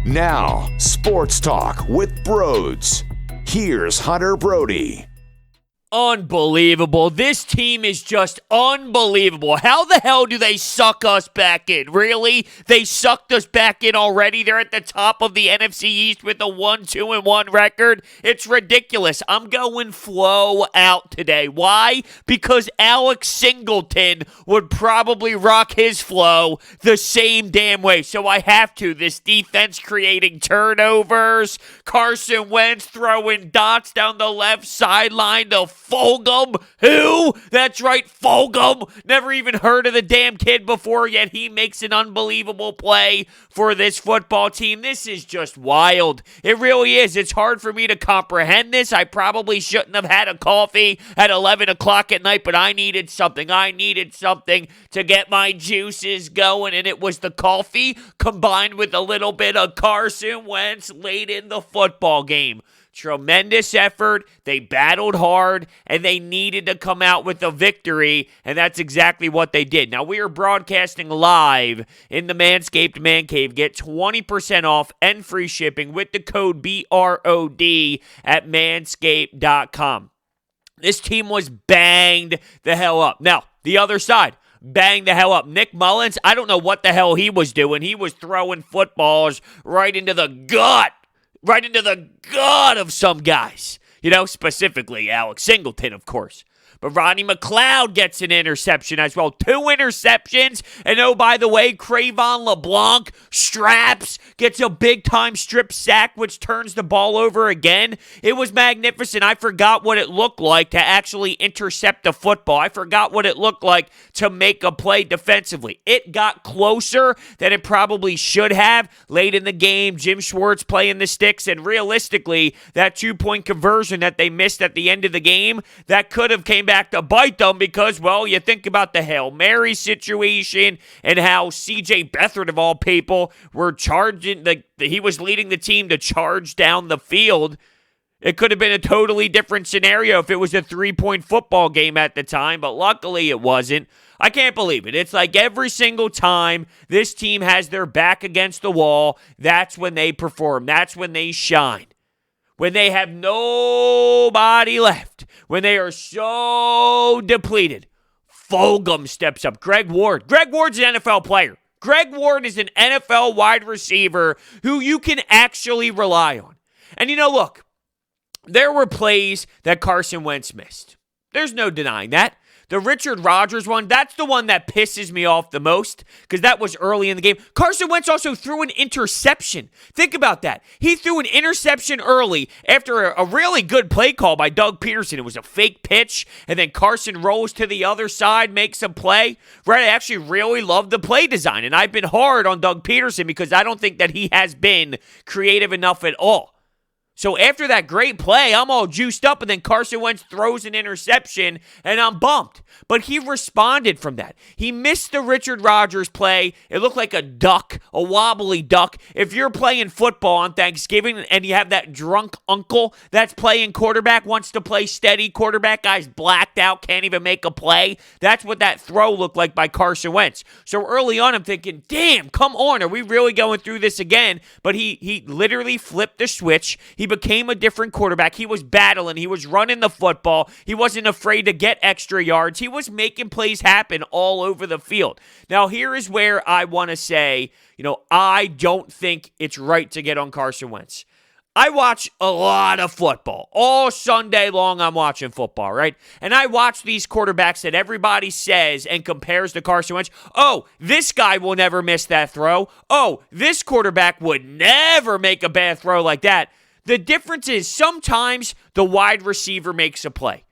Now, Sports Talk with Broads. Here's Hunter Brody. Unbelievable. This team is just unbelievable. How the hell do they suck us back in? Really? They sucked us back in already? They're at the top of the NFC East with a 1-2-1 record? It's ridiculous. I'm going flow out today. Why? Because Alex Singleton would probably rock his flow the same damn way. So I have to. This defense creating turnovers. Carson Wentz throwing dots down the left sideline to Fulgham. Who? That's right, Fulgham. Never even heard of the damn kid before, yet he makes an unbelievable play for this football team. This is just wild. It really is. It's hard for me to comprehend this. I probably shouldn't have had a coffee at 11 o'clock at night, but I needed something. I needed something to get my juices going, and it was the coffee combined with a little bit of Carson Wentz late in the football game. Tremendous effort. They battled hard, and they needed to come out with a victory, and that's exactly what they did. Now, we are broadcasting live in the Manscaped Man Cave. Get 20% off and free shipping with the code BROD at manscaped.com. This team was banged the hell up. Now, the other side, bang the hell up. Nick Mullins, I don't know what the hell he was doing. He was throwing footballs right into the gut. Right into the gut of some guys. You know, specifically Alex Singleton, of course. But Rodney McLeod gets an interception as well. 2 interceptions. And oh, by the way, Cre'von LeBlanc straps, gets a big-time strip sack, which turns the ball over again. It was magnificent. I forgot what it looked like to actually intercept the football. I forgot what it looked like to make a play defensively. It got closer than it probably should have. Late in the game, Jim Schwartz playing the sticks, and realistically, that 2-point conversion that they missed at the end of the game, that could have came back to bite them because, well, you think about the Hail Mary situation and how C.J. Beathard, of all people, were charging, he was leading the team to charge down the field. It could have been a totally different scenario if it was a 3-point football game at the time, but luckily it wasn't. I can't believe it. It's like every single time this team has their back against the wall, that's when they perform. That's when they shine. When they have nobody left, when they are so depleted, Fulgham steps up. Greg Ward's an NFL player. Greg Ward is an NFL wide receiver who you can actually rely on. And you know, look, there were plays that Carson Wentz missed. There's no denying that. The Richard Rodgers one, that's the one that pisses me off the most because that was early in the game. Carson Wentz also threw an interception. Think about that. He threw an interception early after a really good play call by Doug Peterson. It was a fake pitch, and then Carson rolls to the other side, makes a play. Right, I actually really love the play design, and I've been hard on Doug Peterson because I don't think that he has been creative enough at all. So after that great play, I'm all juiced up, and then Carson Wentz throws an interception, and I'm bumped. But he responded from that. He missed the Richard Rodgers play. It looked like a duck, a wobbly duck. If you're playing football on Thanksgiving and you have that drunk uncle that's playing quarterback, wants to play steady quarterback, guy's blacked out, can't even make a play, that's what that throw looked like by Carson Wentz. So early on, I'm thinking, damn, come on, are we really going through this again? But he literally flipped the switch. He became a different quarterback. He was battling. He was running the football. He wasn't afraid to get extra yards. He was making plays happen all over the field. Now, here is where I want to say, I don't think it's right to get on Carson Wentz. I watch a lot of football. All Sunday long, I'm watching football, right? And I watch these quarterbacks that everybody says and compares to Carson Wentz. Oh, this guy will never miss that throw. Oh, this quarterback would never make a bad throw like that. The difference is sometimes the wide receiver makes a play.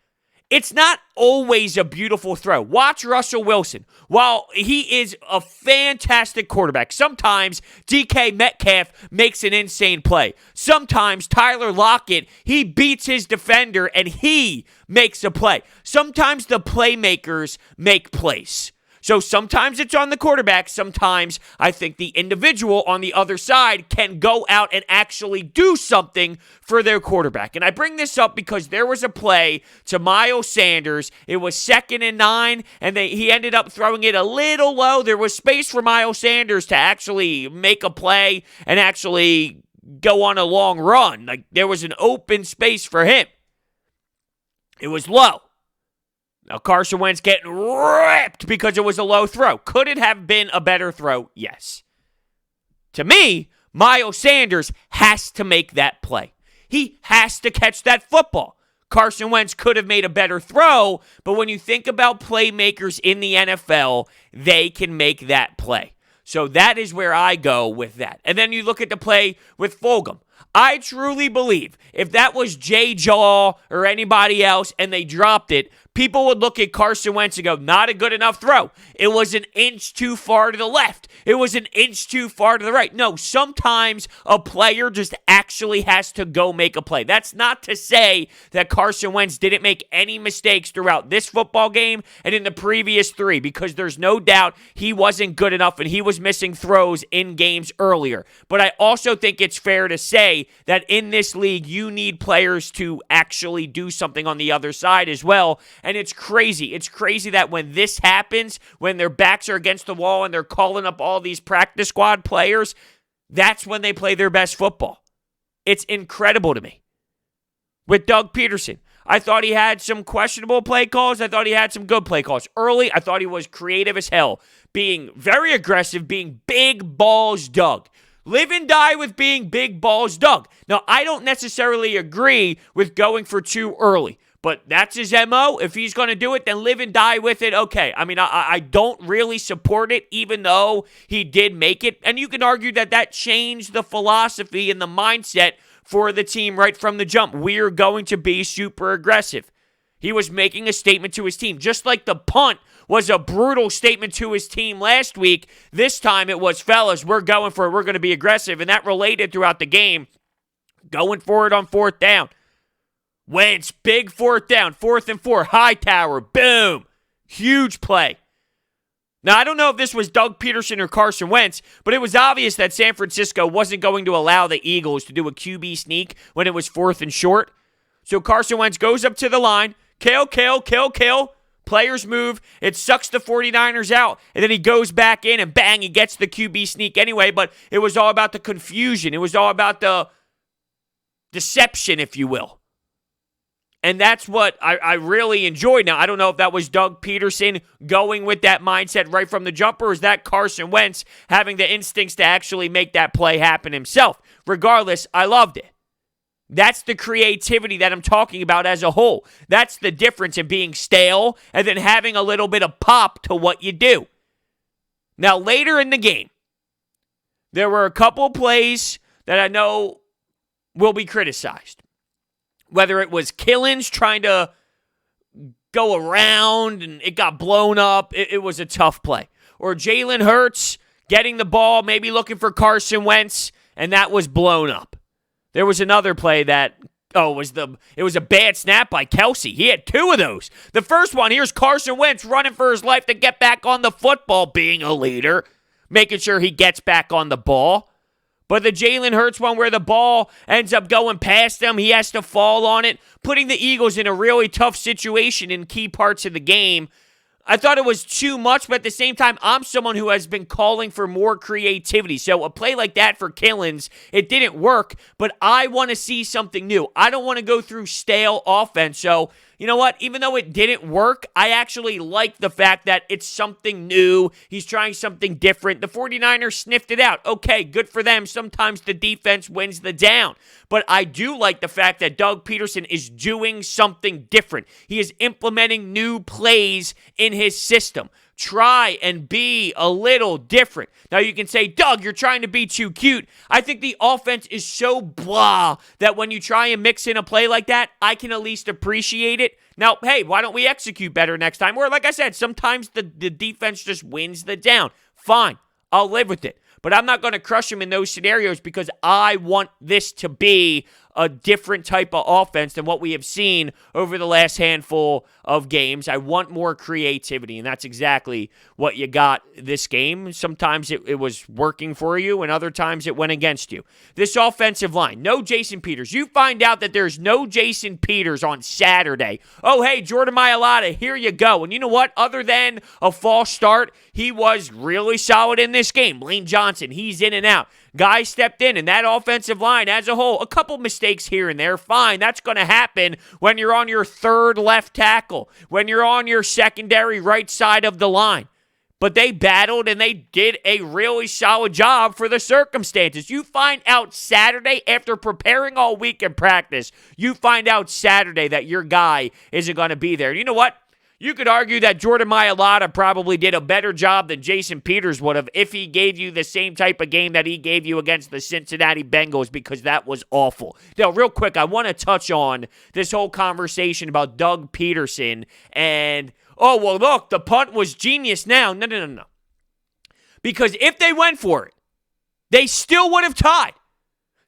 It's not always a beautiful throw. Watch Russell Wilson. While he is a fantastic quarterback, sometimes DK Metcalf makes an insane play. Sometimes Tyler Lockett, he beats his defender and he makes a play. Sometimes the playmakers make plays. So sometimes it's on the quarterback. Sometimes I think the individual on the other side can go out and actually do something for their quarterback. And I bring this up because there was a play to Miles Sanders. It was 2nd and 9, and he ended up throwing it a little low. There was space for Miles Sanders to actually make a play and actually go on a long run. Like, there was an open space for him. It was low. Now, Carson Wentz getting ripped because it was a low throw. Could it have been a better throw? Yes. To me, Miles Sanders has to make that play. He has to catch that football. Carson Wentz could have made a better throw, but when you think about playmakers in the NFL, they can make that play. So that is where I go with that. And then you look at the play with Fulgham. I truly believe if that was Jay Jaw or anybody else and they dropped it, people would look at Carson Wentz and go, not a good enough throw. It was an inch too far to the left. It was an inch too far to the right. No, sometimes a player just actually has to go make a play. That's not to say that Carson Wentz didn't make any mistakes throughout this football game and in the previous 3, because there's no doubt he wasn't good enough and he was missing throws in games earlier. But I also think it's fair to say that in this league, you need players to actually do something on the other side as well. And it's crazy. It's crazy that when this happens, when their backs are against the wall and they're calling up all these practice squad players, that's when they play their best football. It's incredible to me. With Doug Peterson, I thought he had some questionable play calls. I thought he had some good play calls. Early, I thought he was creative as hell, being very aggressive, being big balls Doug. Live and die with being big balls Doug. Now, I don't necessarily agree with going for too early, but that's his MO. If he's going to do it, then live and die with it. Okay. I mean, I don't really support it, even though he did make it. And you can argue that that changed the philosophy and the mindset for the team right from the jump. We're going to be super aggressive. He was making a statement to his team. Just like the punt was a brutal statement to his team last week, this time it was, fellas, we're going for it. We're going to be aggressive. And that related throughout the game. Going for it on 4th down. Wentz, big 4th down, 4th and 4, Hightower, boom, huge play. Now, I don't know if this was Doug Peterson or Carson Wentz, but it was obvious that San Francisco wasn't going to allow the Eagles to do a QB sneak when it was 4th and short. So Carson Wentz goes up to the line, kill, players move, it sucks the 49ers out, and then he goes back in and bang, he gets the QB sneak anyway, but it was all about the confusion. It was all about the deception, if you will. And that's what I really enjoyed. Now, I don't know if that was Doug Peterson going with that mindset right from the jump, or is that Carson Wentz having the instincts to actually make that play happen himself. Regardless, I loved it. That's the creativity that I'm talking about as a whole. That's the difference in being stale and then having a little bit of pop to what you do. Now, later in the game, there were a couple plays that I know will be criticized. Whether it was Killins trying to go around and it got blown up, it was a tough play. Or Jalen Hurts getting the ball, maybe looking for Carson Wentz, and that was blown up. There was another play that, it was a bad snap by Kelsey. He had 2 of those. The first one, here's Carson Wentz running for his life to get back on the football, being a leader, making sure he gets back on the ball. But the Jalen Hurts one where the ball ends up going past him, he has to fall on it, putting the Eagles in a really tough situation in key parts of the game. I thought it was too much, but at the same time, I'm someone who has been calling for more creativity. So a play like that for Killins, it didn't work, but I want to see something new. I don't want to go through stale offense. So, you know what? Even though it didn't work, I actually like the fact that it's something new. He's trying something different. The 49ers sniffed it out. Okay, good for them. Sometimes the defense wins the down. But I do like the fact that Doug Peterson is doing something different. He is implementing new plays in his system. Try and be a little different. Now you can say, Doug, you're trying to be too cute. I think the offense is so blah that when you try and mix in a play like that, I can at least appreciate it. Now, hey, why don't we execute better next time? Or like I said, sometimes the defense just wins the down. Fine, I'll live with it. But I'm not going to crush him in those scenarios because I want this to be a different type of offense than what we have seen over the last handful of games. I want more creativity, and that's exactly what you got this game. Sometimes it was working for you, and other times it went against you. This offensive line, no Jason Peters. You find out that there's no Jason Peters on Saturday. Oh, hey, Jordan Mailata, here you go. And you know what? Other than a false start, he was really solid in this game. Lane Johnson, he's in and out. Guys stepped in, and that offensive line as a whole, a couple mistakes here and there, fine. That's going to happen when you're on your third left tackle, when you're on your secondary right side of the line. But they battled, and they did a really solid job for the circumstances. You find out Saturday, after preparing all week in practice, you find out Saturday that your guy isn't going to be there. And you know what? You could argue that Jordan Mailata probably did a better job than Jason Peters would have if he gave you the same type of game that he gave you against the Cincinnati Bengals, because that was awful. Now, real quick, I want to touch on this whole conversation about Doug Peterson and, oh, well, look, the punt was genius now. No. Because if they went for it, they still would have tied.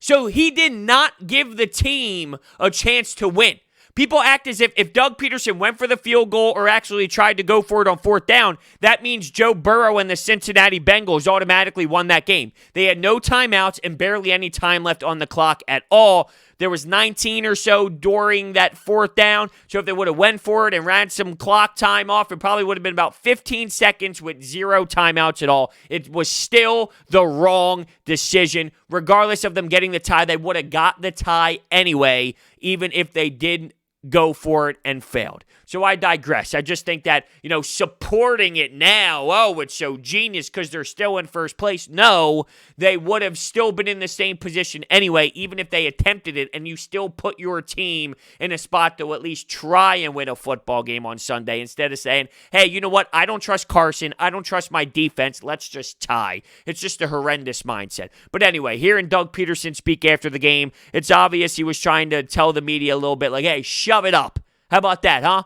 So he did not give the team a chance to win. People act as if Doug Peterson went for the field goal or actually tried to go for it on fourth down, that means Joe Burrow and the Cincinnati Bengals automatically won that game. They had no timeouts and barely any time left on the clock at all. There was 19 or so during that fourth down, so if they would have went for it and ran some clock time off, it probably would have been about 15 seconds with zero timeouts at all. It was still the wrong decision. Regardless of them getting the tie, they would have got the tie anyway, even if they didn't go for it and failed. So I digress. I just think that, supporting it now, oh, it's so genius because they're still in first place. No, they would have still been in the same position anyway, even if they attempted it, and you still put your team in a spot to at least try and win a football game on Sunday instead of saying, hey, you know what? I don't trust Carson. I don't trust my defense. Let's just tie. It's just a horrendous mindset. But anyway, hearing Doug Peterson speak after the game, it's obvious he was trying to tell the media a little bit like, hey, shove it up. How about that, huh?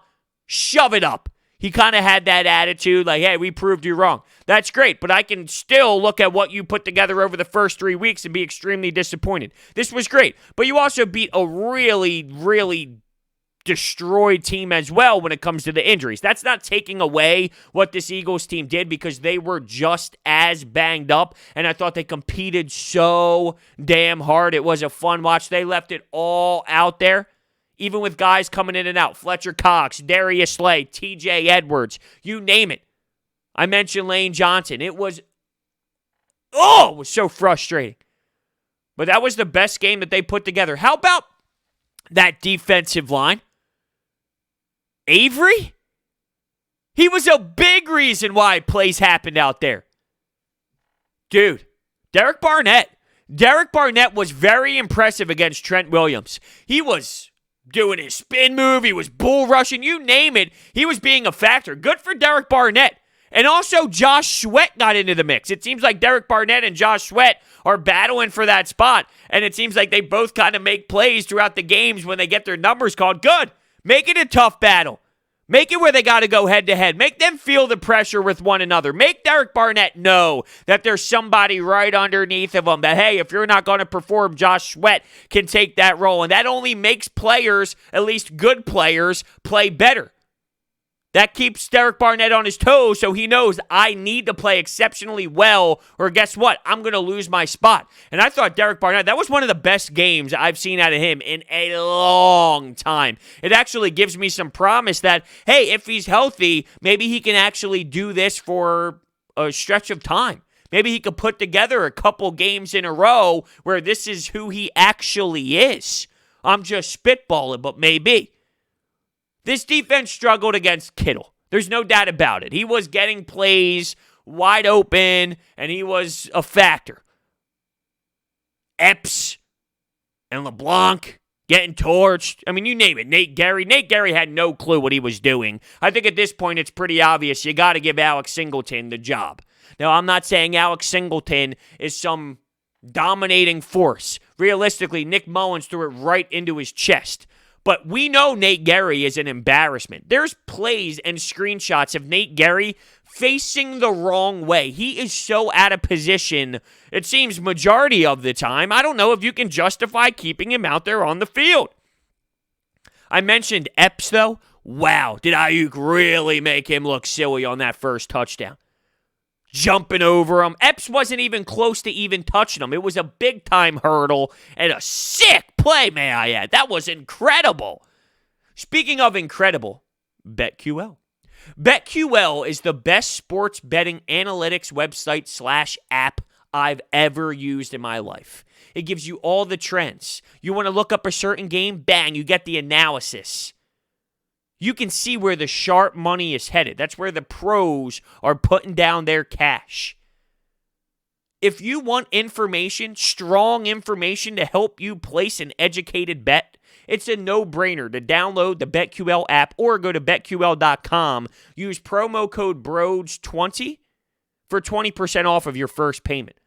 Shove it up. He kind of had that attitude like, hey, we proved you wrong. That's great, but I can still look at what you put together over the first 3 weeks and be extremely disappointed. This was great, but you also beat a really, really destroyed team as well when it comes to the injuries. That's not taking away what this Eagles team did, because they were just as banged up, and I thought they competed so damn hard. It was a fun watch. They left it all out there. Even with guys coming in and out, Fletcher Cox, Darius Slay, TJ Edwards, you name it. I mentioned Lane Johnson. It was so frustrating. But that was the best game that they put together. How about that defensive line? Avery? He was a big reason why plays happened out there. Dude, Derek Barnett. Derek Barnett was very impressive against Trent Williams. He was doing his spin move. He was bull rushing. You name it. He was being a factor. Good for Derek Barnett. And also, Josh Sweat got into the mix. It seems like Derek Barnett and Josh Sweat are battling for that spot. And it seems like they both kind of make plays throughout the games when they get their numbers called. Good. Make it a tough battle. Make it where they got to go head-to-head. Make them feel the pressure with one another. Make Derek Barnett know that there's somebody right underneath of him that, hey, if you're not going to perform, Josh Sweat can take that role. And that only makes players, at least good players, play better. That keeps Derek Barnett on his toes, so he knows I need to play exceptionally well, or guess what? I'm going to lose my spot. And I thought Derek Barnett, that was one of the best games I've seen out of him in a long time. It actually gives me some promise that, hey, if he's healthy, maybe he can actually do this for a stretch of time. Maybe he could put together a couple games in a row where this is who he actually is. I'm just spitballing, but maybe. This defense struggled against Kittle. There's no doubt about it. He was getting plays wide open, and he was a factor. Epps and LeBlanc getting torched. I mean, you name it. Nate Gary. Nate Gary had no clue what he was doing. I think at this point it's pretty obvious you got to give Alex Singleton the job. Now, I'm not saying Alex Singleton is some dominating force. Realistically, Nick Mullins threw it right into his chest. But we know Nate Gary is an embarrassment. There's plays and screenshots of Nate Gary facing the wrong way. He is so out of position, it seems majority of the time. I don't know if you can justify keeping him out there on the field. I mentioned Epps, though. Wow, did Ayuk really make him look silly on that first touchdown? Jumping over him. Epps wasn't even close to even touching him. It was a big-time hurdle and a sick play, may I add. That was incredible. Speaking of incredible, BetQL. BetQL is the best sports betting analytics website / app I've ever used in my life. It gives you all the trends. You want to look up a certain game? Bang, you get the analysis. You can see where the sharp money is headed. That's where the pros are putting down their cash. If you want information, strong information to help you place an educated bet, it's a no-brainer to download the BetQL app or go to BetQL.com. Use promo code BRODES20 for 20% off of your first payment.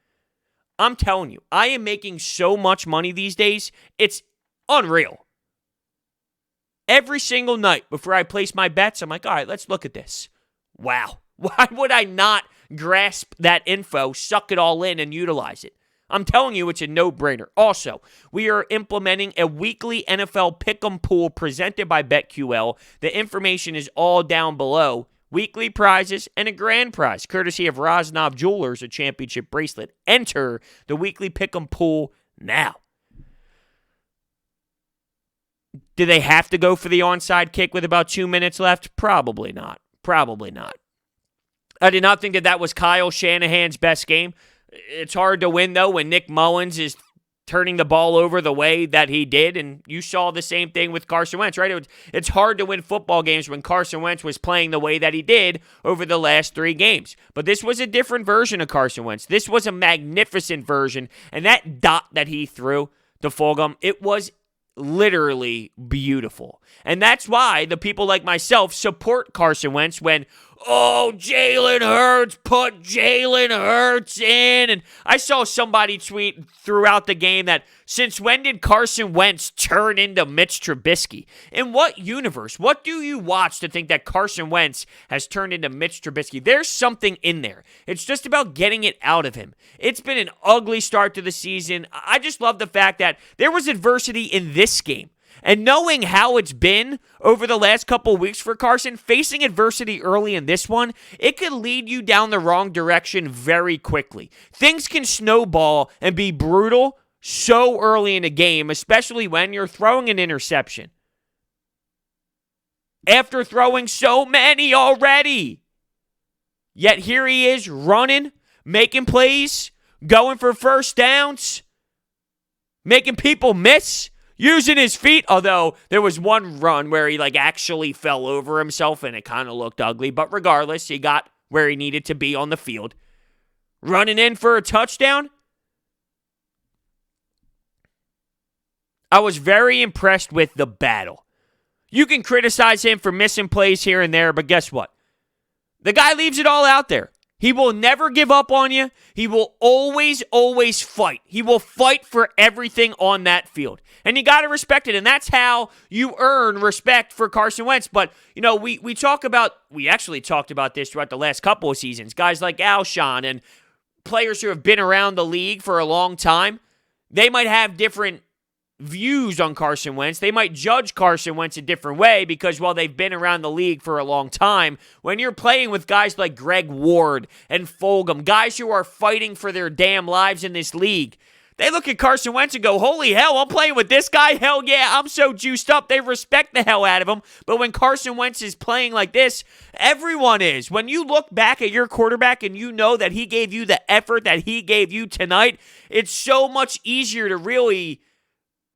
I'm telling you, I am making so much money these days, it's unreal. Every single night before I place my bets, I'm like, all right, let's look at this. Wow. Why would I not grasp that info, suck it all in, and utilize it? I'm telling you, it's a no-brainer. Also, we are implementing a weekly NFL Pick'em pool presented by BetQL. The information is all down below. Weekly prizes and a grand prize, courtesy of Rosnov Jewelers, a championship bracelet. Enter the weekly Pick'em pool now. Do they have to go for the onside kick with about 2 minutes left? Probably not. Probably not. I did not think that was Kyle Shanahan's best game. It's hard to win, though, when Nick Mullins is turning the ball over the way that he did, and you saw the same thing with Carson Wentz, right? It's hard to win football games when Carson Wentz was playing the way that he did over the last 3 games. But this was a different version of Carson Wentz. This was a magnificent version, and that dot that he threw to Fulgham, it was literally beautiful. And that's why the people like myself support Carson Wentz when, oh, Jalen Hurts, put Jalen Hurts in. And I saw somebody tweet throughout the game that, since when did Carson Wentz turn into Mitch Trubisky? In what universe? What do you watch to think that Carson Wentz has turned into Mitch Trubisky? There's something in there. It's just about getting it out of him. It's been an ugly start to the season. I just love the fact that there was adversity in this game. And knowing how it's been over the last couple of weeks for Carson, facing adversity early in this one, it could lead you down the wrong direction very quickly. Things can snowball and be brutal so early in a game, especially when you're throwing an interception. After throwing so many already. Yet here he is running, making plays, going for first downs, making people miss. Using his feet, although there was one run where he actually fell over himself and it kind of looked ugly. But regardless, he got where he needed to be on the field. Running in for a touchdown. I was very impressed with the battle. You can criticize him for missing plays here and there, but guess what? The guy leaves it all out there. He will never give up on you. He will always, always fight. He will fight for everything on that field. And you got to respect it. And that's how you earn respect for Carson Wentz. But, we actually talked about this throughout the last couple of seasons. Guys like Alshon and players who have been around the league for a long time, they might have different views on Carson Wentz. They might judge Carson Wentz a different way because, well, they've been around the league for a long time. When you're playing with guys like Greg Ward and Fulgham, guys who are fighting for their damn lives in this league, they look at Carson Wentz and go, holy hell, I'm playing with this guy? Hell yeah, I'm so juiced up. They respect the hell out of him. But when Carson Wentz is playing like this, everyone is. When you look back at your quarterback and you know that he gave you the effort that he gave you tonight, it's so much easier to really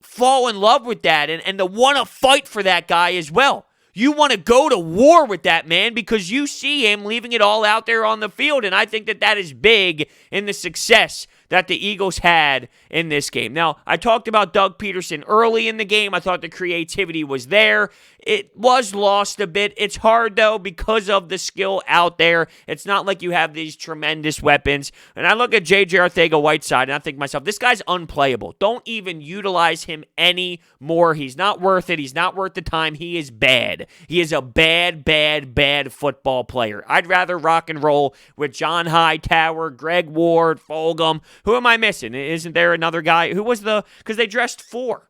fall in love with that and to want to fight for that guy as well. You want to go to war with that man because you see him leaving it all out there on the field, and I think that is big in the success that the Eagles had in this game. Now, I talked about Doug Peterson early in the game. I thought the creativity was there. It was lost a bit. It's hard, though, because of the skill out there. It's not like you have these tremendous weapons. And I look at J.J. Arcega-Whiteside, and I think to myself, this guy's unplayable. Don't even utilize him anymore. He's not worth it. He's not worth the time. He is bad. He is a bad, bad, bad football player. I'd rather rock and roll with John Hightower, Greg Ward, Fulgham. Who am I missing? Isn't there another guy? Who was because they dressed 4.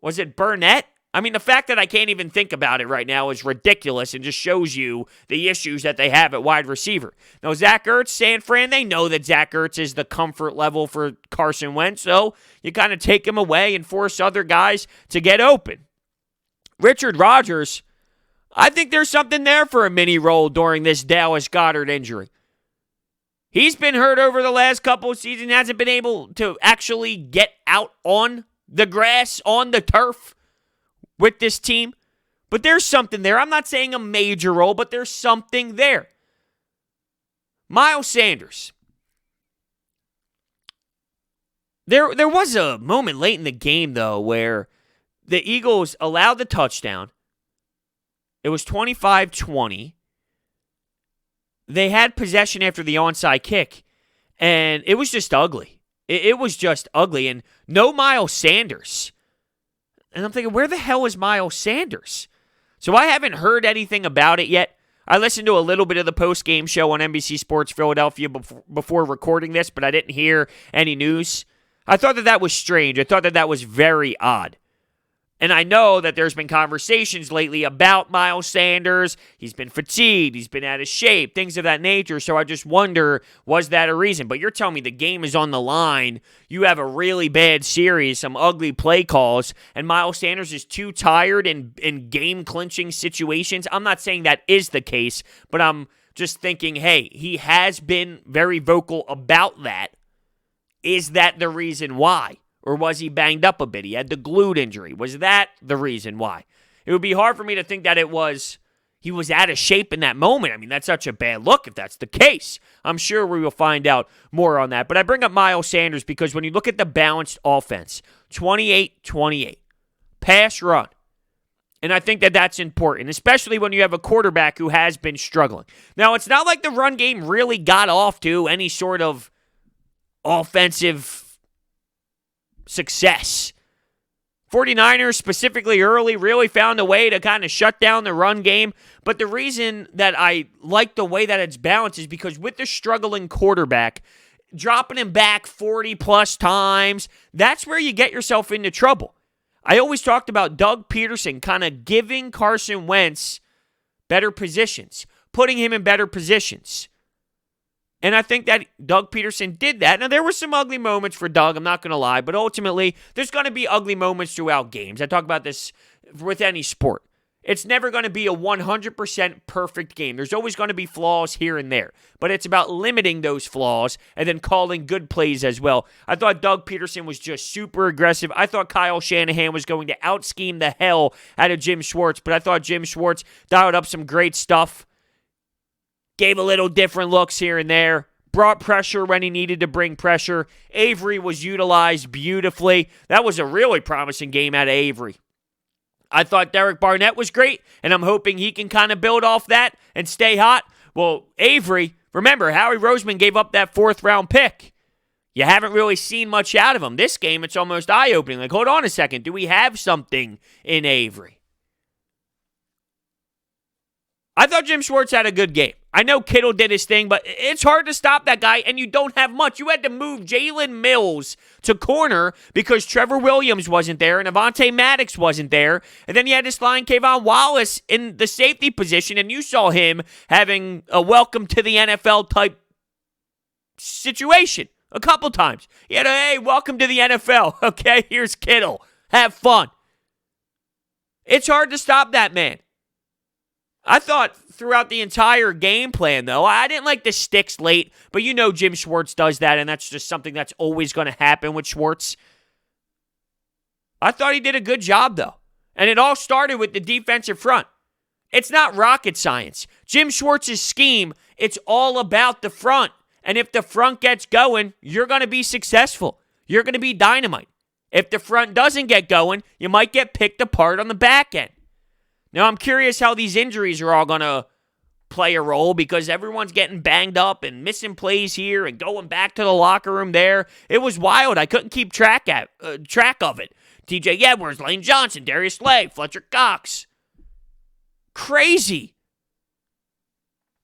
Was it Burnett? I mean, the fact that I can't even think about it right now is ridiculous and just shows you the issues that they have at wide receiver. Now, Zach Ertz, San Fran, they know that Zach Ertz is the comfort level for Carson Wentz, so you kind of take him away and force other guys to get open. Richard Rodgers, I think there's something there for a mini role during this Dallas Goedert injury. He's been hurt over the last couple of seasons, hasn't been able to actually get out on the grass, on the turf with this team. But there's something there. I'm not saying a major role, but there's something there. Miles Sanders. There was a moment late in the game, though, where the Eagles allowed the touchdown. It was 25-20. They had possession after the onside kick, and it was just ugly. It was just ugly, and no Miles Sanders. And I'm thinking, where the hell is Miles Sanders? So I haven't heard anything about it yet. I listened to a little bit of the post-game show on NBC Sports Philadelphia before recording this, but I didn't hear any news. I thought that was strange. I thought that was very odd. And I know that there's been conversations lately about Miles Sanders. He's been fatigued. He's been out of shape, things of that nature. So I just wonder, was that a reason? But you're telling me the game is on the line. You have a really bad series, some ugly play calls, and Miles Sanders is too tired in game-clinching situations. I'm not saying that is the case, but I'm just thinking, hey, he has been very vocal about that. Is that the reason why? Or was he banged up a bit? He had the glute injury. Was that the reason why? It would be hard for me to think that he was out of shape in that moment. I mean, that's such a bad look if that's the case. I'm sure we will find out more on that. But I bring up Miles Sanders because when you look at the balanced offense, 28-28, pass run. And I think that that's important, especially when you have a quarterback who has been struggling. Now, it's not like the run game really got off to any sort of offensive success. 49ers, specifically early, really found a way to kind of shut down the run game. But the reason that I like the way that it's balanced is because with the struggling quarterback, dropping him back 40-plus times, that's where you get yourself into trouble. I always talked about Doug Peterson kind of giving Carson Wentz better positions, putting him in better positions. And I think that Doug Peterson did that. Now, there were some ugly moments for Doug, I'm not going to lie, but ultimately, there's going to be ugly moments throughout games. I talk about this with any sport. It's never going to be a 100% perfect game. There's always going to be flaws here and there, but it's about limiting those flaws and then calling good plays as well. I thought Doug Peterson was just super aggressive. I thought Kyle Shanahan was going to out-scheme the hell out of Jim Schwartz, but I thought Jim Schwartz dialed up some great stuff. Gave a little different looks here and there. Brought pressure when he needed to bring pressure. Avery was utilized beautifully. That was a really promising game out of Avery. I thought Derek Barnett was great, and I'm hoping he can kind of build off that and stay hot. Well, Avery, remember, Howie Roseman gave up that 4th-round pick. You haven't really seen much out of him. This game, it's almost eye-opening. Like, hold on a second. Do we have something in Avery? I thought Jim Schwartz had a good game. I know Kittle did his thing, but it's hard to stop that guy, and you don't have much. You had to move Jalen Mills to corner because Trevor Williams wasn't there and Avonte Maddox wasn't there. And then you had to slide K'Von Wallace in the safety position, and you saw him having a welcome to the NFL type situation a couple times. You had a, hey, welcome to the NFL. Okay, here's Kittle. Have fun. It's hard to stop that man. I thought throughout the entire game plan, though, I didn't like the sticks late, but you know Jim Schwartz does that, and that's just something that's always going to happen with Schwartz. I thought he did a good job, though, and it all started with the defensive front. It's not rocket science. Jim Schwartz's scheme, it's all about the front, And if the front gets going, you're going to be successful. You're going to be dynamite. If the front doesn't get going, you might get picked apart on the back end. Now, I'm curious how these injuries are all going to play a role because everyone's getting banged up and missing plays here and going back to the locker room there. It was wild. I couldn't keep track of it. TJ Edwards, Lane Johnson, Darius Slay, Fletcher Cox. Crazy.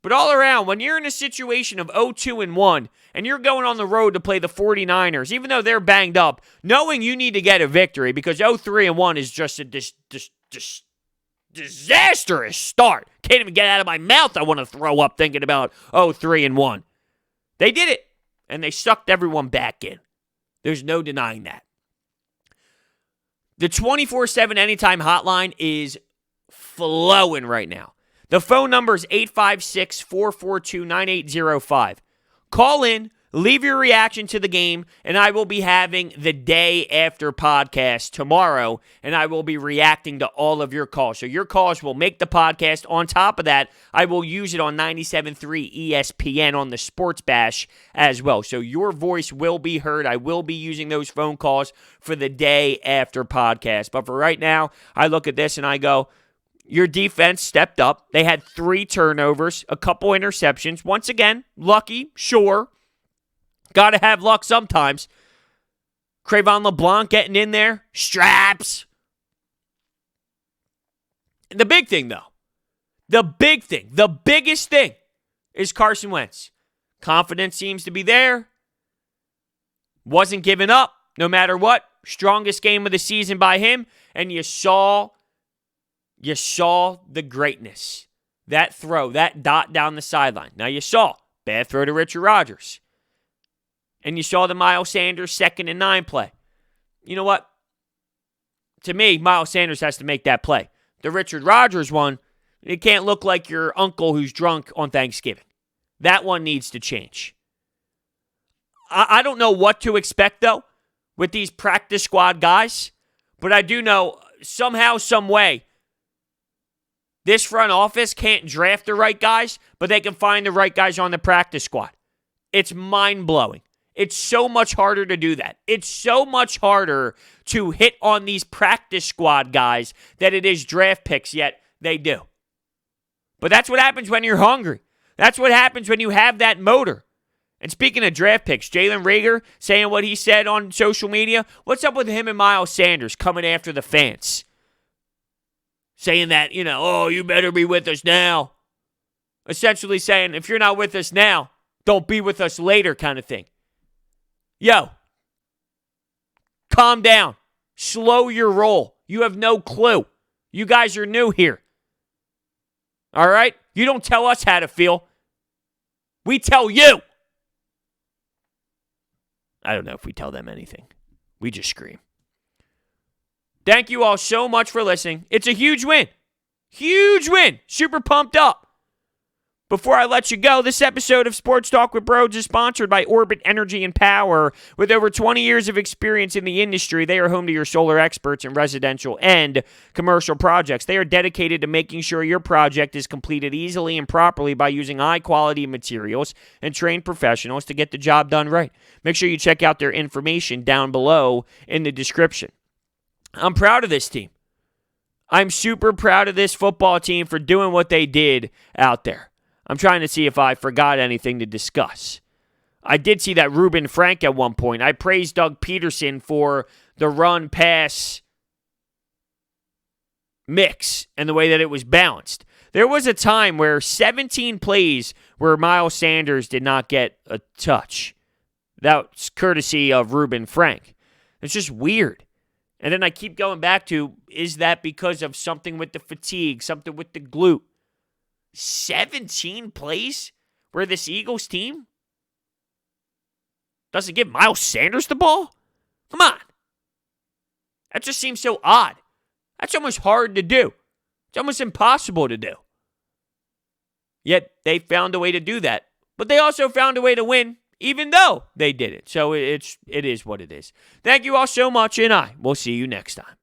But all around, when you're in a situation of 0-2-1 and you're going on the road to play the 49ers, even though they're banged up, knowing you need to get a victory because 0-3-1 is just a disastrous start. Can't even get it out of my mouth. I want to throw up thinking about 0-3-1. They did it, and they sucked everyone back in. There's no denying that. The 24/7 Anytime hotline is flowing right now. The phone number is 856-442-9805. Call in, leave your reaction to the game, and I will be having the day after podcast tomorrow, and I will be reacting to all of your calls. So your calls will make the podcast. On top of that, I will use it on 97.3 ESPN on the Sports Bash as well. So your voice will be heard. I will be using those phone calls for the day after podcast. But for right now, I look at this and I go, your defense stepped up. They had 3 turnovers, a couple interceptions. Once again, lucky, sure. Got to have luck sometimes. Cre'von LeBlanc getting in there. Straps. And the big thing, though, the biggest thing is Carson Wentz. Confidence seems to be there. Wasn't giving up no matter what. Strongest game of the season by him. And you saw the greatness. That throw, that dot down the sideline. Now you saw bad throw to Richard Rodgers. And you saw the Miles Sanders 2nd and 9 play. You know what? To me, Miles Sanders has to make that play. The Richard Rodgers one, it can't look like your uncle who's drunk on Thanksgiving. That one needs to change. I don't know what to expect, though, with these practice squad guys. But I do know somehow, some way, this front office can't draft the right guys, but they can find the right guys on the practice squad. It's mind-blowing. It's so much harder to do that. It's so much harder to hit on these practice squad guys than it is draft picks, yet they do. But that's what happens when you're hungry. That's what happens when you have that motor. And speaking of draft picks, Jalen Reagor saying what he said on social media. What's up with him and Miles Sanders coming after the fans? Saying that, you better be with us now. Essentially saying, if you're not with us now, don't be with us later kind of thing. Yo, calm down. Slow your roll. You have no clue. You guys are new here. All right? You don't tell us how to feel. We tell you. I don't know if we tell them anything. We just scream. Thank you all so much for listening. It's a huge win. Huge win. Super pumped up. Before I let you go, this episode of Sports Talk with Bros is sponsored by Orbit Energy and Power. With over 20 years of experience in the industry, they are home to your solar experts in residential and commercial projects. They are dedicated to making sure your project is completed easily and properly by using high-quality materials and trained professionals to get the job done right. Make sure you check out their information down below in the description. I'm proud of this team. I'm super proud of this football team for doing what they did out there. I'm trying to see if I forgot anything to discuss. I did see that Reuben Frank at one point. I praised Doug Peterson for the run-pass mix and the way that it was balanced. There was a time where 17 plays where Miles Sanders did not get a touch. That's courtesy of Reuben Frank. It's just weird. And then I keep going back to, is that because of something with the fatigue, something with the glute? 17 plays where this Eagles team doesn't give Miles Sanders the ball? Come on. That just seems so odd. That's almost hard to do. It's almost impossible to do. Yet they found a way to do that. But they also found a way to win, even though they did it. So it is what it is. Thank you all so much, and I will see you next time.